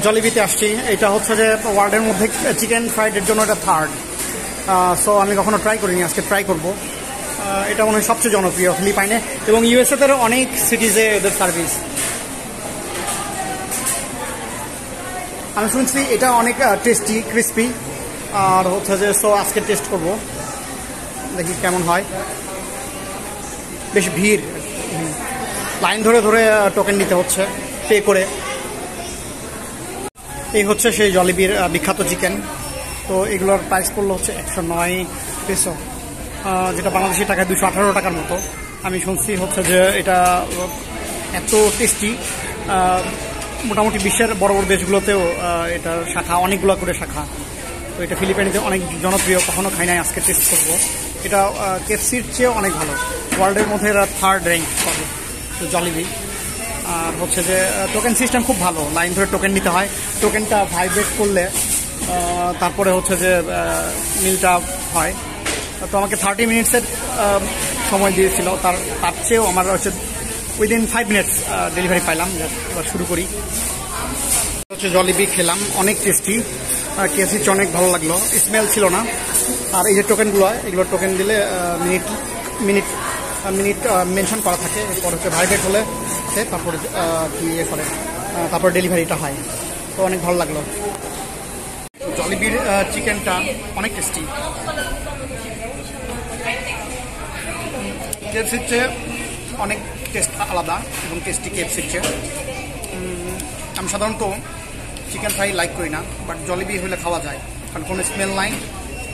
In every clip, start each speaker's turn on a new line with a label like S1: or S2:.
S1: জলিবিতে আসছি। এটা হচ্ছে যে ওয়ার্ল্ডের মধ্যে চিকেন ফ্রাইডের জন্য এটা থার্ড। সো আমি কখনো ট্রাই করিনি, আজকে ট্রাই করব। এটা মনে হয় সবচেয়ে জনপ্রিয় ফিলিপাইনে, এবং ইউএসএতেও অনেক সিটিজে এদের সার্ভিস। আমি শুনছি এটা অনেক টেস্টি, ক্রিস্পি, আর হচ্ছে যে সো আজকে টেস্ট করব, দেখি কেমন হয়। বেশ ভিড়, লাইন ধরে ধরে টোকেন নিতে হচ্ছে পে করে। এই হচ্ছে সেই জলিবির বিখ্যাত চিকেন। তো এগুলোর প্রাইস পড়লো হচ্ছে 109 পেসো, যেটা বাংলাদেশি টাকায় 218 টাকার মতো। আমি শুনছি হচ্ছে যে এটা এত টেস্টি, মোটামুটি বিশ্বের বড় বড় দেশগুলোতেও এটার শাখা, অনেকগুলো করে শাখা। তো এটা ফিলিপাইনিতে অনেক জনপ্রিয়, কখনো খাই নাই, আজকে টেস্ট করবো। এটা কেএফসির চেয়েও অনেক ভালো, ওয়ার্ল্ডের মধ্যে এরা থার্ড র্যাঙ্ক পাবে জলিবি। আর হচ্ছে যে টোকেন সিস্টেম খুব ভালো, লাইন ধরে টোকেন নিতে হয়। টোকেনটা ভাইব্রেট করলে তারপরে হচ্ছে যে মিলটা হয়। তো আমাকে 30 মিনিটসের সময় দিয়েছিল, তার চেয়েও আমার হচ্ছে উইদিন 5 মিনিটস ডেলিভারি পাইলাম। এবার শুরু করি। হচ্ছে জলিবি খেলাম, অনেক টেস্টি, কেএফসির অনেক ভালো লাগলো, স্মেল ছিল না। আর এই যে টোকেনগুলো, এগুলো টোকেন দিলে মিনিট মিনিট মিনিট মেনশন করা থাকে। এরপর হচ্ছে ভাইব্রেট হলে তারপরে ইয়ে করে, তারপর ডেলিভারিটা হয়। তো অনেক ভালো লাগলো। জলিবির চিকেনটা অনেক টেস্টি, কেএফসির চেয়ে অনেক টেস্ট আলাদা এবং টেস্টি কেএফসির চেয়ে। আমি সাধারণত চিকেন ফ্রাই লাইক করি না, বাট জলিবি হলে খাওয়া যায়, কারণ কোনো স্মেল নাই,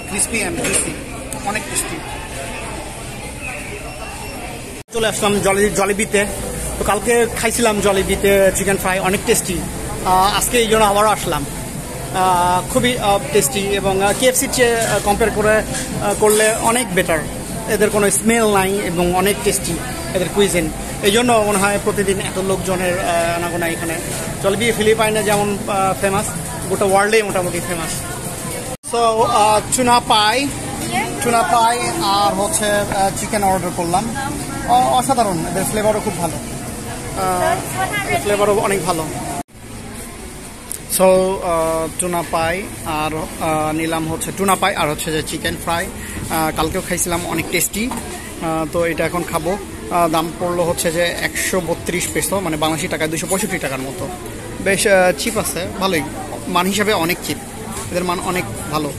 S1: ক্রিস্পি অ্যান্ড জুসি, অনেক টেস্টি। চলে আসলাম জলিবিতে। তো কালকে খাইছিলাম জলিবিতে চিকেন ফ্রাই, অনেক টেস্টি। আজকে এই জন্য আবারও আসলাম, খুবই টেস্টি, এবং কেএফসির চেয়ে কম্পেয়ার করলে অনেক বেটার। এদের কোনো স্মেল নাই এবং অনেক টেস্টি এদের কুইজিন। এই জন্য মনে হয় প্রতিদিন এত লোকজনের আনাগোনা এখানে। জলিবি ফিলিপাইনে যেমন ফেমাস, গোটা ওয়ার্ল্ডেই মোটামুটি ফেমাস। সো টুনা পাই আর হচ্ছে চিকেন অর্ডার করলাম। অসাধারণ, এদের ফ্লেভারও খুব ভালো, ফ্লেভারও অনেক ভালো। সো টুনা পাই আর নিলাম হচ্ছে টুনা পাই আর হচ্ছে যে চিকেন ফ্রাই। কালকেও খাইছিলাম, অনেক টেস্টি। তো এটা এখন খাবো। দাম পড়লো হচ্ছে যে 132 পেসো, মানে বাংলাদেশি টাকায় 265 টাকার মতো। বেশ চিপ আছে, ভালোই, মান হিসাবে অনেক চিপ, এদের মান অনেক ভালো।